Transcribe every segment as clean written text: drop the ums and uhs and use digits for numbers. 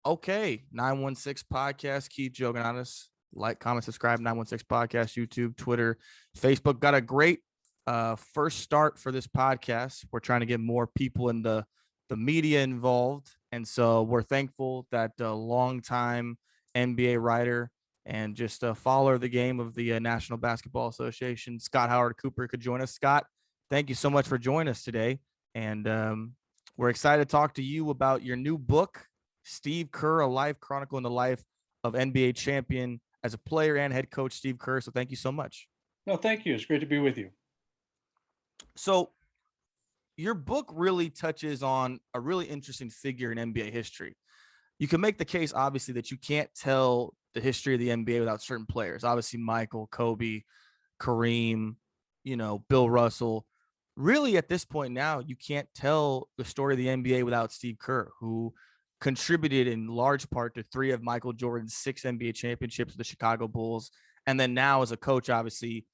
Okay, 916 podcast. Keep joking on us. Like, comment, subscribe. 916 podcast, YouTube, Twitter, Facebook. Got a great first start for this podcast. We're trying to get more people in the media involved, and so we're thankful that a longtime NBA writer and just a follower of the game of the National Basketball Association, Scott Howard Cooper, could join us. Scott, thank you so much for joining us today, and we're excited to talk to you about your new book, Steve Kerr, a life chronicle in the life of NBA champion as a player and head coach Steve Kerr. So thank you so much. No, thank you. It's great to be with you. So your book really touches on a really interesting figure in NBA history. You can make the case, obviously, that you can't tell the history of the NBA without certain players. Obviously, Michael, Kobe, Kareem, Bill Russell. Really, at this point now, you can't tell the story of the NBA without Steve Kerr, who contributed in large part to three of Michael Jordan's 6 NBA championships with the Chicago Bulls. And then now as a coach, obviously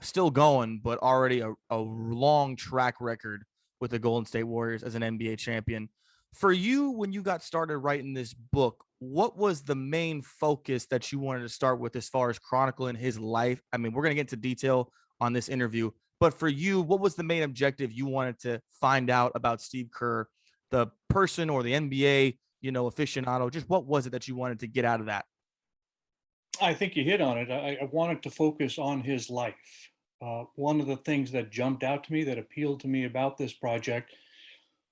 still going, but already a long track record with the Golden State Warriors as an NBA champion. For you, when you got started writing this book, what was the main focus that you wanted to start with as far as chronicling his life? I mean, we're going to get into detail on this interview, but for you, what was the main objective you wanted to find out about Steve Kerr, the person or the NBA, aficionado? Just what was it that you wanted to get out of that? I think you hit on it. I wanted to focus on his life. One of the things that jumped out to me, that appealed to me about this project,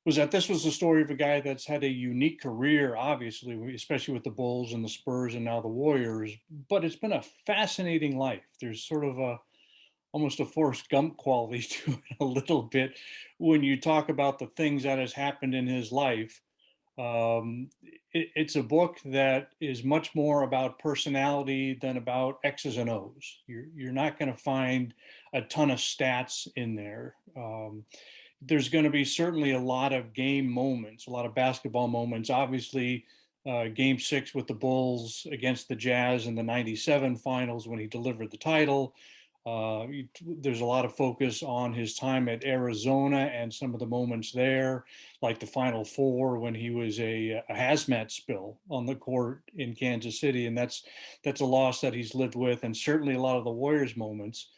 was that this was the story of a guy that's had a unique career, obviously, especially with the Bulls and the Spurs and now the Warriors. But it's been a fascinating life. There's sort of almost a Forrest Gump quality to it a little bit when you talk about the things that has happened in his life. It's a book that is much more about personality than about X's and O's. You're not going to find a ton of stats in there. There's going to be certainly a lot of game moments, a lot of basketball moments. Obviously, game 6 with the Bulls against the Jazz in the 97 finals when he delivered the title. There's a lot of focus on his time at Arizona and some of the moments there, like the Final Four when he was a hazmat spill on the court in Kansas City, and that's a loss that he's lived with, and certainly a lot of the Warriors moments.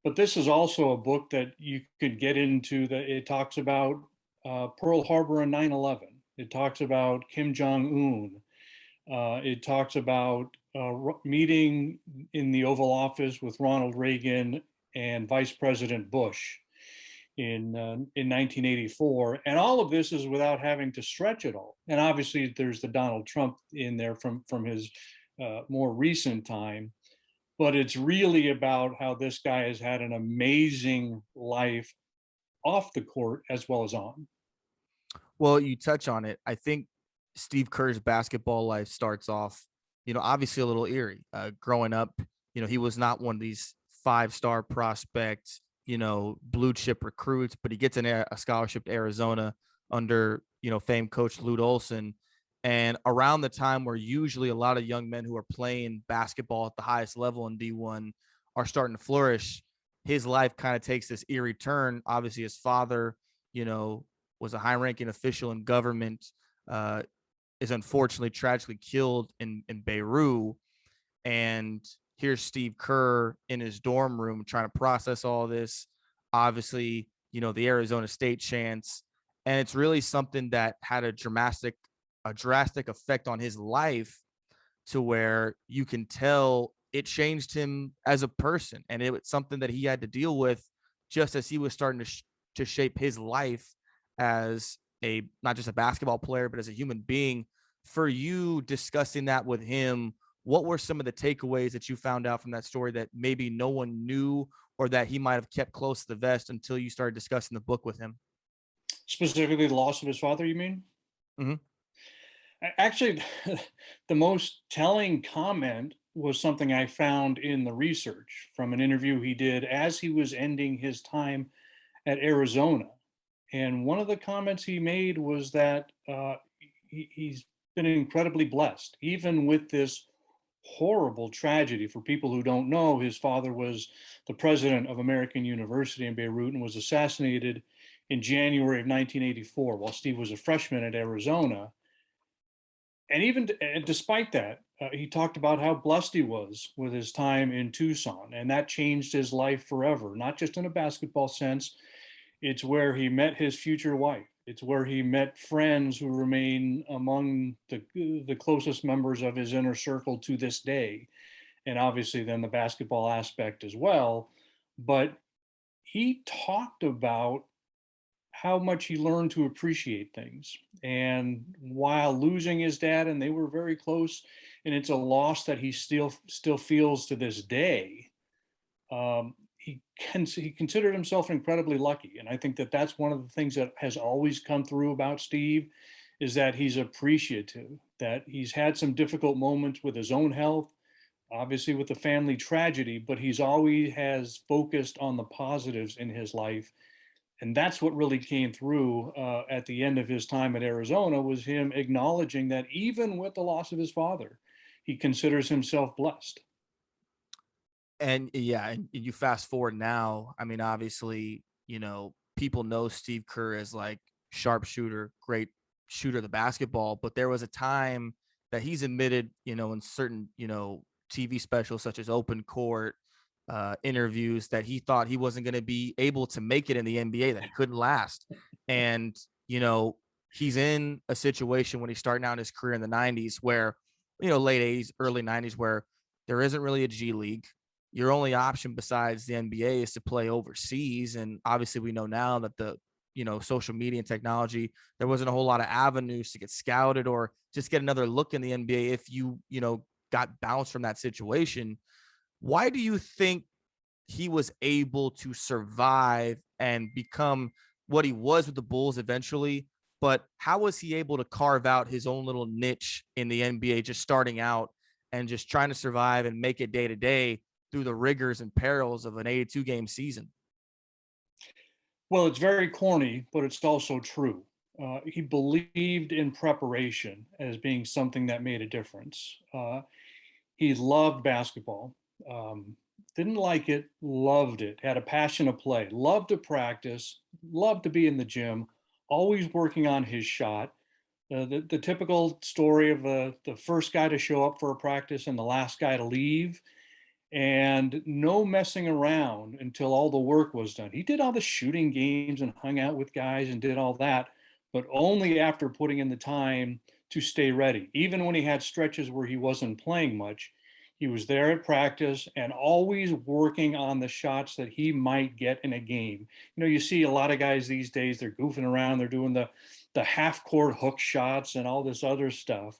But this is also a book that you could get into. That it talks about Pearl Harbor and 9/11. It talks about Kim Jong Un. It talks about meeting in the Oval Office with Ronald Reagan and Vice President Bush in 1984, and all of this is without having to stretch it all. And obviously, there's the Donald Trump in there from his more recent time, but it's really about how this guy has had an amazing life off the court as well as on. Well, you touch on it. I think Steve Kerr's basketball life starts off, obviously a little eerie. Growing up, he was not one of these 5-star prospects, blue chip recruits, but he gets a scholarship to Arizona under, famed coach Lute Olson. And around the time where usually a lot of young men who are playing basketball at the highest level in D1 are starting to flourish, his life kind of takes this eerie turn. Obviously, his father, was a high-ranking official in government, is unfortunately tragically killed in Beirut. And here's Steve Kerr in his dorm room trying to process all this. Obviously, the Arizona State chance. And it's really something that had a drastic effect on his life, to where you can tell it changed him as a person. And it was something that he had to deal with just as he was starting to shape his life as not just a basketball player, but as a human being. For you, discussing that with him, what were some of the takeaways that you found out from that story that maybe no one knew, or that he might have kept close to the vest until you started discussing the book with him? Specifically, the loss of his father, you mean? Mm-hmm. Actually, the most telling comment was something I found in the research from an interview he did as he was ending his time at Arizona. And one of the comments he made was that he's been incredibly blessed, even with this horrible tragedy. For people who don't know, his father was the president of American University in Beirut and was assassinated in January of 1984 while Steve was a freshman at Arizona. And even and despite that, he talked about how blessed he was with his time in Tucson, and that changed his life forever, not just in a basketball sense. It's where he met his future wife. It's where he met friends who remain among the closest members of his inner circle to this day, and obviously then the basketball aspect as well. But he talked about how much he learned to appreciate things. And while losing his dad, and they were very close, and it's a loss that he still feels to this day. He considered himself incredibly lucky, and I think that that's one of the things that has always come through about Steve, is that he's appreciative, that he's had some difficult moments with his own health, obviously with the family tragedy, but he's always has focused on the positives in his life, and that's what really came through at the end of his time at Arizona, was him acknowledging that even with the loss of his father, he considers himself blessed. And yeah, and you fast forward now, I mean, obviously, people know Steve Kerr as like sharpshooter, great shooter of the basketball, but there was a time that he's admitted, in certain, TV specials such as Open Court interviews, that he thought he wasn't going to be able to make it in the NBA, that he couldn't last. And, you know, he's in a situation when he's starting out his career in the 90s where, late 80s, early 90s, where there isn't really a G League. Your only option besides the NBA is to play overseas. And obviously, we know now that the social media and technology, there wasn't a whole lot of avenues to get scouted or just get another look in the NBA if you got bounced from that situation. Why do you think he was able to survive and become what he was with the Bulls eventually? But how was he able to carve out his own little niche in the NBA, just starting out and just trying to survive and make it day to day through the rigors and perils of an 82 game season? Well, it's very corny, but it's also true. He believed in preparation as being something that made a difference. He loved basketball, um, didn't like it, loved it, had a passion to play, loved to practice, loved to be in the gym, always working on his shot. The typical story of the first guy to show up for a practice and the last guy to leave, and no messing around until all the work was done. He did all the shooting games and hung out with guys and did all that, but only after putting in the time to stay ready. Even when he had stretches where he wasn't playing much, he was there at practice and always working on the shots that he might get in a game. You see a lot of guys these days, they're goofing around, they're doing the half court hook shots and all this other stuff.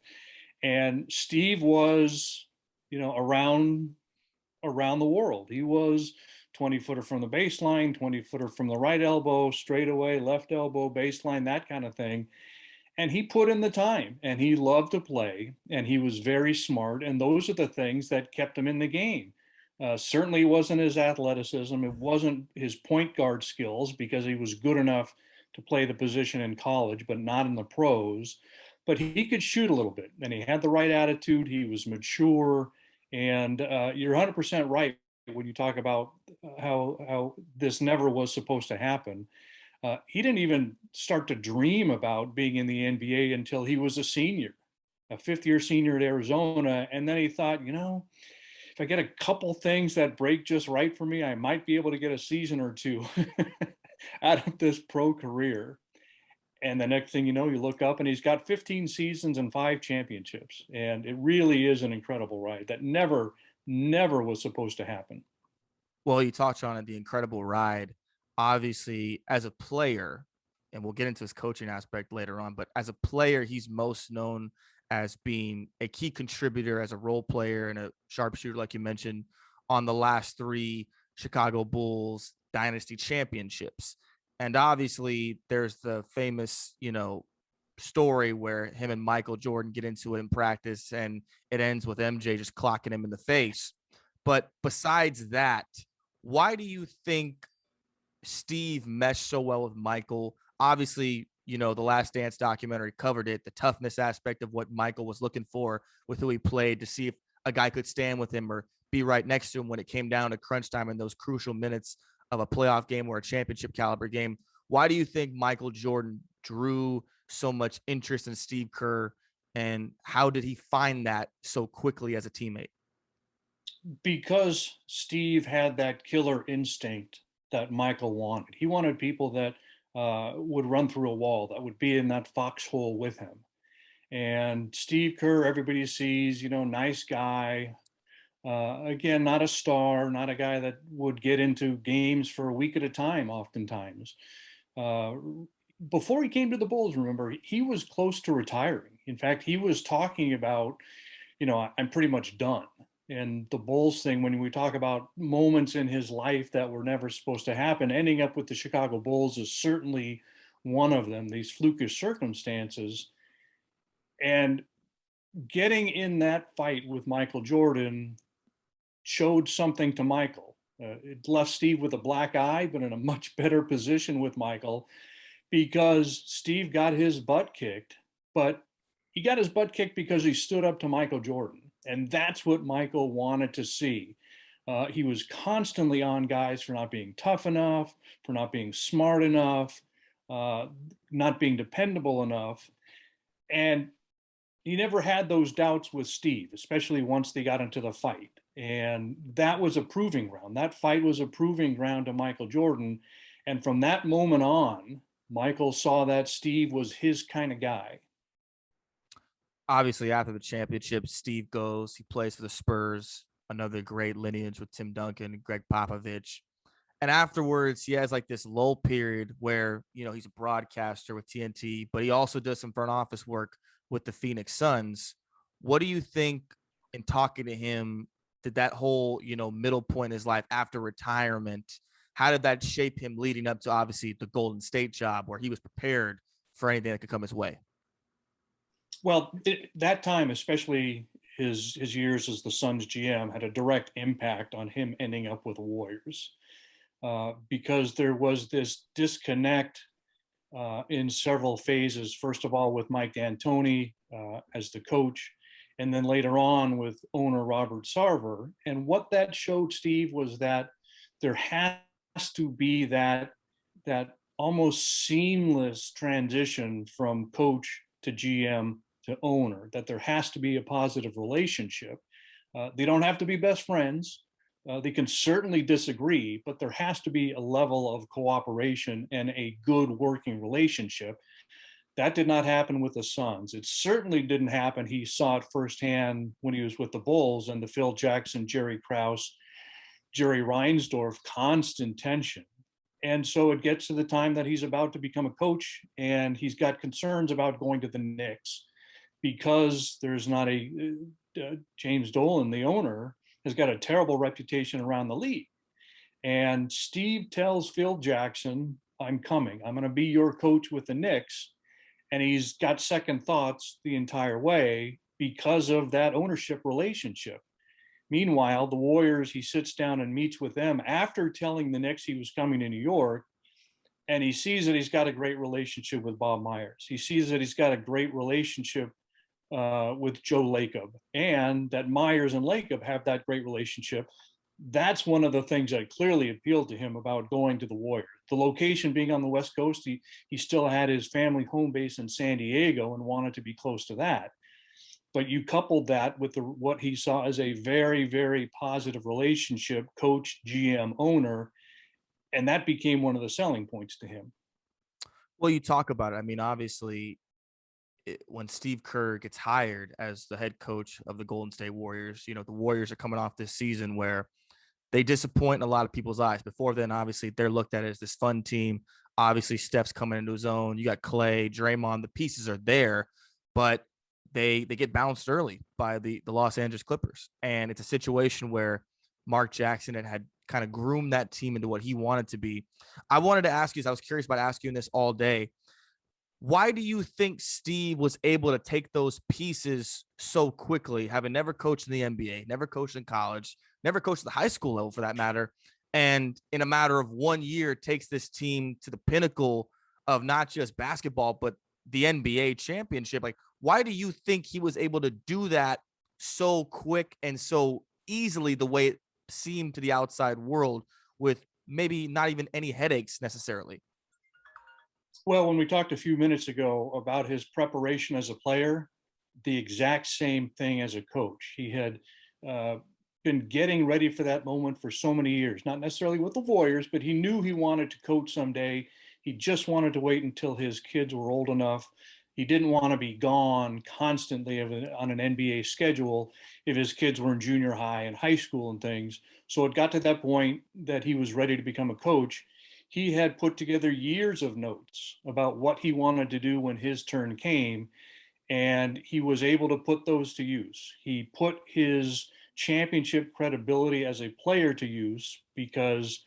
And Steve was, around the world. He was 20-footer from the baseline, 20-footer from the right elbow, straightaway, left elbow, baseline, that kind of thing. And he put in the time and he loved to play and he was very smart. And those are the things that kept him in the game. Certainly it wasn't his athleticism. It wasn't his point guard skills, because he was good enough to play the position in college, but not in the pros. But he could shoot a little bit and he had the right attitude. He was mature. And you're 100% right when you talk about how this never was supposed to happen. He didn't even start to dream about being in the NBA until he was a senior, a fifth-year senior at Arizona. And then he thought, if I get a couple things that break just right for me, I might be able to get a season or two out of this pro career. And the next thing you know, you look up and he's got 15 seasons and 5 championships. And it really is an incredible ride that never was supposed to happen. Well, you touched on it, the incredible ride. Obviously, as a player, and we'll get into his coaching aspect later on, but as a player, he's most known as being a key contributor as a role player and a sharpshooter, like you mentioned, on the last three Chicago Bulls dynasty championships. And obviously, there's the famous, story where him and Michael Jordan get into it in practice and it ends with MJ just clocking him in the face. But besides that, why do you think Steve meshed so well with Michael? Obviously, the Last Dance documentary covered it, the toughness aspect of what Michael was looking for with who he played, to see if a guy could stand with him or be right next to him when it came down to crunch time in those crucial minutes of a playoff game or a championship caliber game. Why do you think Michael Jordan drew so much interest in Steve Kerr And how did he find that so quickly as a teammate? Because Steve had that killer instinct that Michael wanted. He wanted people that would run through a wall, that would be in that foxhole with him. And Steve Kerr, everybody sees, nice guy. Again, not a star, not a guy that would get into games for a week at a time, oftentimes. Uh, Before he came to the Bulls, remember, he was close to retiring. In fact, he was talking about, I'm pretty much done. And the Bulls thing, when we talk about moments in his life that were never supposed to happen, ending up with the Chicago Bulls is certainly one of them, these flukish circumstances. And getting in that fight with Michael Jordan showed something to Michael. It left Steve with a black eye, but in a much better position with Michael because Steve got his butt kicked, but he got his butt kicked because he stood up to Michael Jordan. And that's what Michael wanted to see. He was constantly on guys for not being tough enough, for not being smart enough, uh, not being dependable enough. And he never had those doubts with Steve, especially once they got into the fight. And that was a proving ground. That fight was a proving ground to Michael Jordan. And from that moment on, Michael saw that Steve was his kind of guy. Obviously, after the championship, Steve goes, he plays for the Spurs, another great lineage with Tim Duncan, Greg Popovich. And afterwards, he has like this lull period where, he's a broadcaster with TNT, but he also does some front office work with the Phoenix Suns. What do you think in talking to him, did that whole, middle point in his life after retirement, how did that shape him leading up to obviously the Golden State job where he was prepared for anything that could come his way? Well, that time, especially his years as the Suns GM, had a direct impact on him ending up with the Warriors because there was this disconnect in several phases. First of all, with Mike D'Antoni as the coach, and then later on with owner Robert Sarver. And what that showed Steve was that there has to be that almost seamless transition from coach to GM to owner. That there has to be a positive relationship. They don't have to be best friends. They can certainly disagree, but there has to be a level of cooperation and a good working relationship. That did not happen with the Suns. It certainly didn't happen. He saw it firsthand when he was with the Bulls and the Phil Jackson, Jerry Krause, Jerry Reinsdorf constant tension. And so it gets to the time that he's about to become a coach and he's got concerns about going to the Knicks because there's not James Dolan, the owner, has got a terrible reputation around the league. And Steve tells Phil Jackson, I'm coming. I'm going to be your coach with the Knicks. And he's got second thoughts the entire way because of that ownership relationship. Meanwhile, the Warriors, he sits down and meets with them after telling the Knicks he was coming to New York. And he sees that he's got a great relationship with Bob Myers. He sees that he's got a great relationship with Joe Lacob, and that Myers and Lacob have that great relationship. That's one of the things that clearly appealed to him about going to the Warriors. The location being on the West Coast, he still had his family home base in San Diego and wanted to be close to that. But you coupled that with what he saw as a very, very positive relationship, coach, GM, owner, and that became one of the selling points to him. Well, you talk about it. I mean, obviously, when Steve Kerr gets hired as the head coach of the Golden State Warriors, the Warriors are coming off this season where they disappoint in a lot of people's eyes. Before then, obviously, they're looked at as this fun team. Obviously, Steph's coming into his own. You got Clay, Draymond. The pieces are there, but they get bounced early by the Los Angeles Clippers. And it's a situation where Mark Jackson had kind of groomed that team into what he wanted to be. I wanted to ask you, I was curious about asking this all day. Why do you think Steve was able to take those pieces so quickly, having never coached in the NBA, never coached in college, never coached at the high school level for that matter, and in a matter of 1 year takes this team to the pinnacle of not just basketball, but the NBA championship? Like, why do you think he was able to do that so quick and so easily the way it seemed to the outside world with maybe not even any headaches necessarily? Well, when we talked a few minutes ago about his preparation as a player, the exact same thing as a coach. He had uh, been getting ready for that moment for so many years, not necessarily with the Warriors, but he knew he wanted to coach someday. He just wanted to wait until his kids were old enough. He didn't want to be gone constantly on an NBA schedule if his kids were in junior high and high school and things. So it got to that point that he was ready to become a coach. He had put together years of notes about what he wanted to do when his turn came, and he was able to put those to use. He put his championship credibility as a player to use because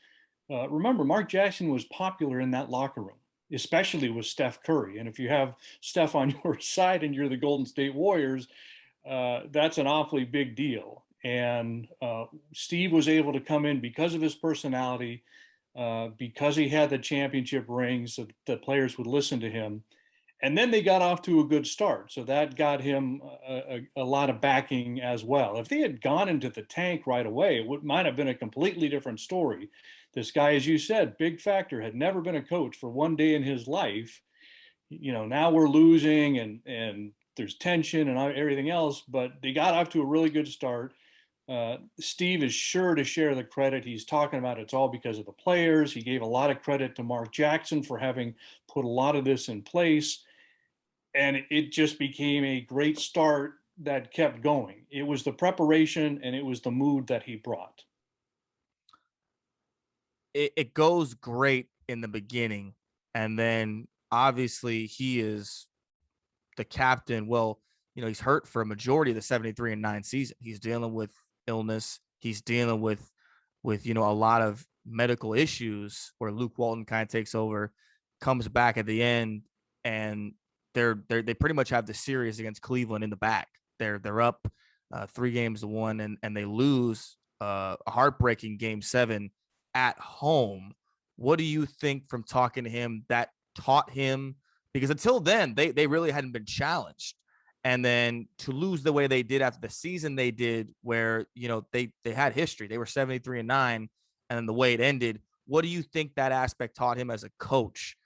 remember, Mark Jackson was popular in that locker room, especially with Steph Curry. And if you have Steph on your side and you're the Golden State Warriors, that's an awfully big deal. And Steve was able to come in because of his personality, because he had the championship rings, that the players would listen to him. And then they got off to a good start. So that got him a lot of backing as well. If they had gone into the tank right away, might have been a completely different story. This guy, as you said, big factor, had never been a coach for one day in his life. Now we're losing and there's tension and everything else, but they got off to a really good start. Steve is sure to share the credit. He's talking about it's all because of the players. He gave a lot of credit to Mark Jackson for having put a lot of this in place. And it just became a great start that kept going. It was the preparation and it was the mood that he brought. It goes great in the beginning, and then obviously he is the captain. Well, he's hurt for a majority of the 73-9 season. He's dealing with illness. He's dealing with a lot of medical issues where Luke Walton kind of takes over, comes back at the end, and they pretty much have the series against Cleveland in the back. They're up 3-1, and they lose a heartbreaking game 7 at home. What do you think from talking to him that taught him? Because until then, they really hadn't been challenged. And then to lose the way they did after the season they did, where they had history, they were 73-9, and then the way it ended. What do you think that aspect taught him as a coach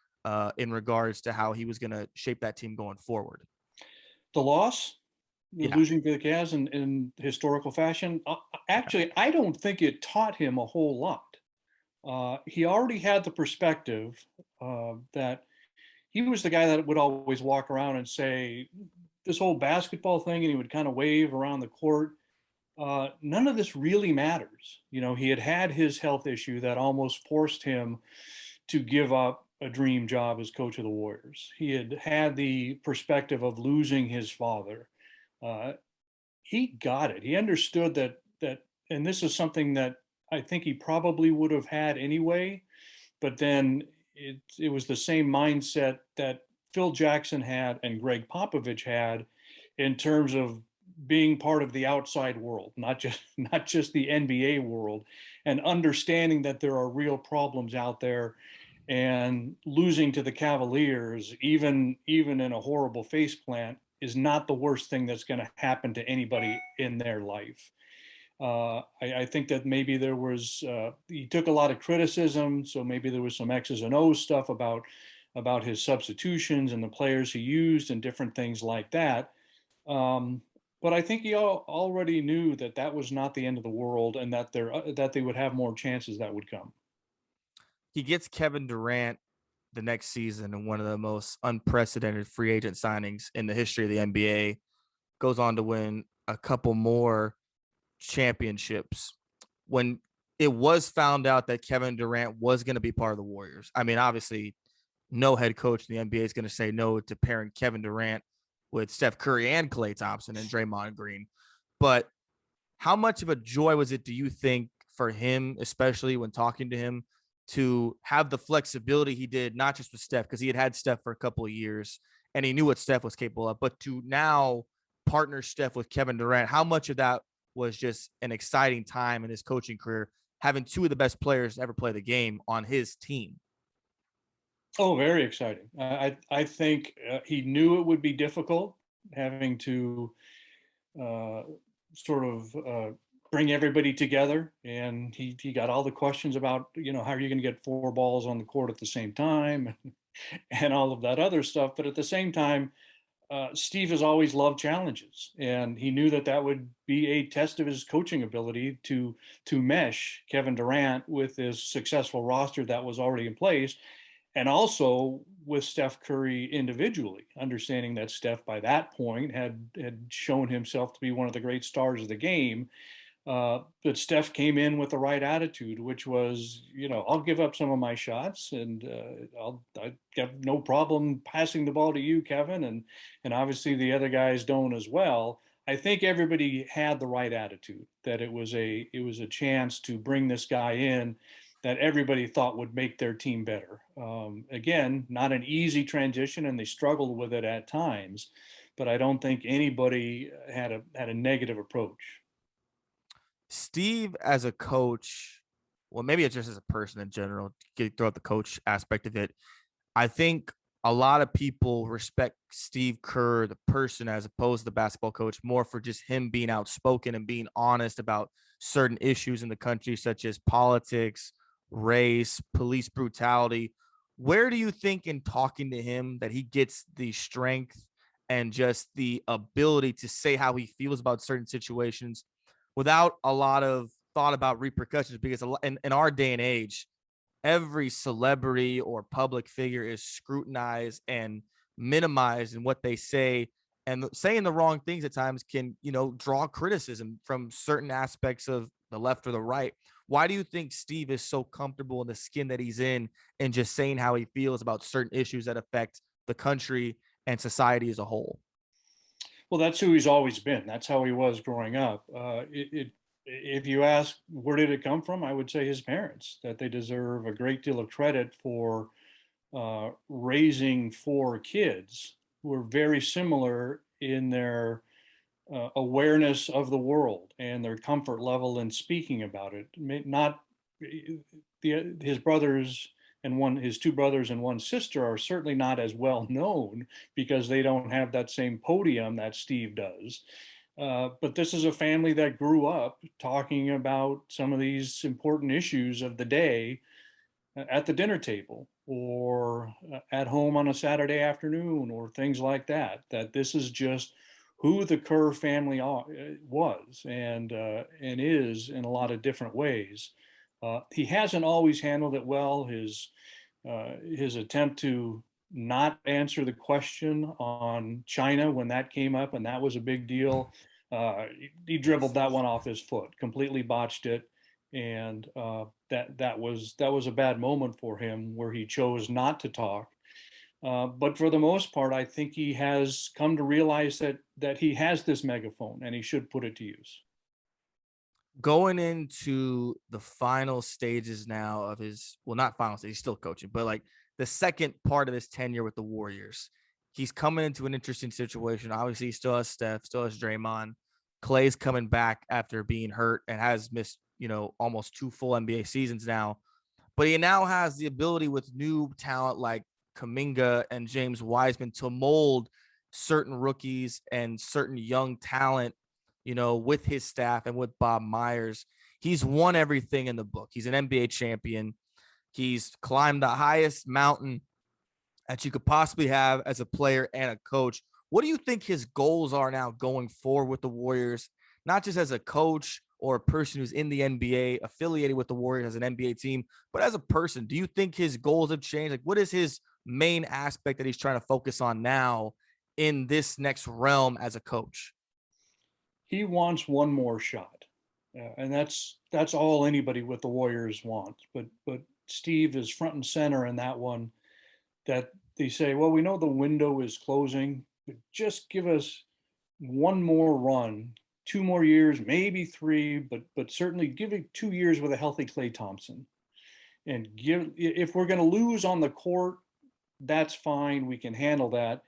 in regards to how he was going to shape that team going forward? The loss, Yeah. losing to the Cavs in historical fashion, actually, I don't think it taught him a whole lot. He already had the perspective that he was the guy that would always walk around and say this whole basketball thing, and he would kind of wave around the court. None of this really matters. He had his health issue that almost forced him to give up a dream job as coach of the Warriors. He had the perspective of losing his father. Uh, he got it. He understood that, and this is something that I think he probably would have had anyway. But then it was the same mindset that Phil Jackson had and Greg Popovich had in terms of being part of the outside world, not just the NBA world, and understanding that there are real problems out there, and losing to the Cavaliers, even in a horrible face plant, is not the worst thing that's going to happen to anybody in their life. I think that maybe he took a lot of criticism, so maybe there was some X's and O's stuff about his substitutions and the players he used and different things like that. But I think he already knew that that was not the end of the world, and that they would have more chances that would come. He gets Kevin Durant the next season in one of the most unprecedented free agent signings in the history of the NBA. Goes on to win a couple more championships. When it was found out that Kevin Durant was going to be part of the Warriors, I mean, obviously, no head coach in the NBA is going to say no to pairing Kevin Durant with Steph Curry and Klay Thompson and Draymond Green. But how much of a joy was it, do you think, for him, especially when talking to him, to have the flexibility he did, not just with Steph, because he had Steph for a couple of years and he knew what Steph was capable of, but to now partner Steph with Kevin Durant? How much of that was just an exciting time in his coaching career, having two of the best players to ever play the game on his team? Oh, very exciting. I think he knew it would be difficult having to uh, sort of bring everybody together, and he got all the questions about how are you going to get four balls on the court at the same time, and all of that other stuff. But at the same time, Steve has always loved challenges, and he knew that that would be a test of his coaching ability to mesh Kevin Durant with his successful roster that was already in place, and also with Steph Curry individually, understanding that Steph by that point had shown himself to be one of the great stars of the game. But Steph came in with the right attitude, which was, I'll give up some of my shots, and I have no problem passing the ball to you, Kevin, and obviously the other guys don't as well. I think everybody had the right attitude, that it was a chance to bring this guy in that everybody thought would make their team better. Again, not an easy transition, and they struggled with it at times, but I don't think anybody had a negative approach. Steve as a coach, well, maybe it's just as a person in general, throw out the coach aspect of it. I think a lot of people respect Steve Kerr, the person, as opposed to the basketball coach, more for just him being outspoken and being honest about certain issues in the country, such as politics, race, police brutality. Where do you think, in talking to him, that he gets the strength and just the ability to say how he feels about certain situations without a lot of thought about repercussions? Because in our day and age, every celebrity or public figure is scrutinized and minimized in what they say, and saying the wrong things at times can, draw criticism from certain aspects of the left or the right. Why do you think Steve is so comfortable in the skin that he's in and just saying how he feels about certain issues that affect the country and society as a whole? Well, that's who he's always been. That's how he was growing up. If you ask where did it come from, I would say his parents. That they deserve a great deal of credit for raising four kids who are very similar in their awareness of the world and their comfort level in speaking about it. Not his brothers and his two brothers and one sister are certainly not as well known because they don't have that same podium that Steve does. But this is a family that grew up talking about some of these important issues of the day at the dinner table or at home on a Saturday afternoon or things like that. That this is just who the Kerr family was and is in a lot of different ways. He hasn't always handled it well. His attempt to not answer the question on China when that came up, and that was a big deal. He dribbled that one off his foot, completely botched it, and that was a bad moment for him where he chose not to talk. But for the most part, I think he has come to realize that he has this megaphone and he should put it to use. Going into the final stages now of his, well, not final stage, he's still coaching, but like the second part of his tenure with the Warriors, he's coming into an interesting situation. Obviously, he still has Steph, still has Draymond. Clay's coming back after being hurt and has missed, almost two full NBA seasons now. But he now has the ability with new talent like Kaminga and James Wiseman to mold certain rookies and certain young talent, with his staff and with Bob Myers. He's won everything in the book. He's an NBA champion. He's climbed the highest mountain that you could possibly have as a player and a coach. What do you think his goals are now going forward with the Warriors, not just as a coach or a person who's in the NBA affiliated with the Warriors as an NBA team, but as a person? Do you think his goals have changed? Like, what is his main aspect that he's trying to focus on now in this next realm as a coach? He wants one more shot, and that's all anybody with the Warriors wants. But Steve is front and center in that one. That they say, well, we know the window is closing, but just give us one more run, 2 more years, maybe three, but certainly give it 2 years with a healthy Clay Thompson. And if we're going to lose on the court, that's fine. We can handle that.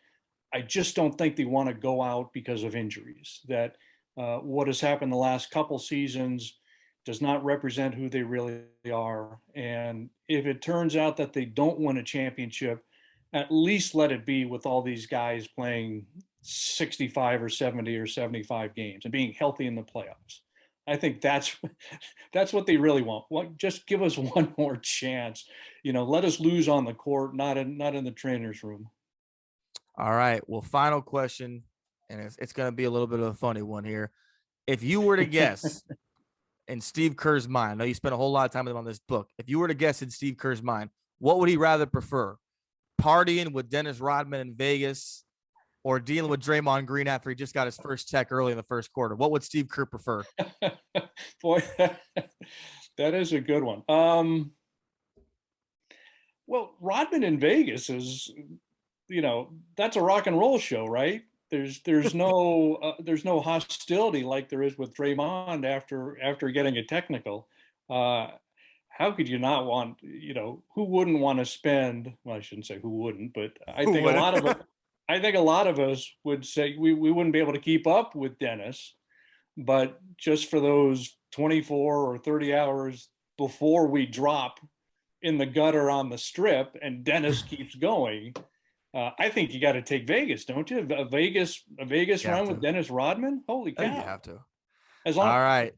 I just don't think they want to go out because of injuries. That what has happened the last couple seasons does not represent who they really are. And if it turns out that they don't win a championship, at least let it be with all these guys playing 65 or 70 or 75 games and being healthy in the playoffs. I think that's that's what they really want. Just give us one more chance. Let us lose on the court, not in the trainer's room. All right. Well, final question, and it's going to be a little bit of a funny one here. If you were to guess in Steve Kerr's mind, I know you spent a whole lot of time with him on this book. If you were to guess in Steve Kerr's mind, what would he rather prefer? Partying with Dennis Rodman in Vegas or dealing with Draymond Green after he just got his first check early in the first quarter? What would Steve Kerr prefer? Boy, that is a good one. Well, Rodman in Vegas is, that's a rock and roll show, right? There's no hostility like there is with Draymond after getting a technical. Uh, how could you not want, who wouldn't want to spend, well, I shouldn't say who wouldn't, but I Who think a would? lot of it, I think a lot of us would say we wouldn't be able to keep up with Dennis, but just for those 24 or 30 hours before we drop in the gutter on the strip and Dennis keeps going, I think you got to take Vegas, don't you? A Vegas You have run with to. Dennis Rodman. Holy I think you cow! have to. As All long right.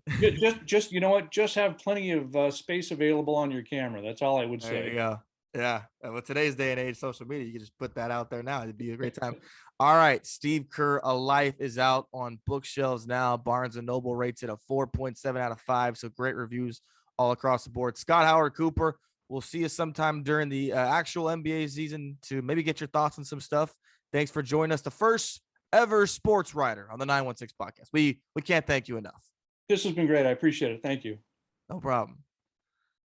just you know what, just have plenty of space available on your camera. That's all I would There you say. go. Yeah. With today's day and age, social media, you can just put that out there now. It'd be a great time. All right. Steve Kerr, A Life is out on bookshelves now. Barnes and Noble rates it a 4.7 out of 5. So great reviews all across the board. Scott Howard Cooper, we'll see you sometime during the actual NBA season to maybe get your thoughts on some stuff. Thanks for joining us. The first ever sports writer on the 916 podcast. We can't thank you enough. This has been great. I appreciate it. Thank you. No problem.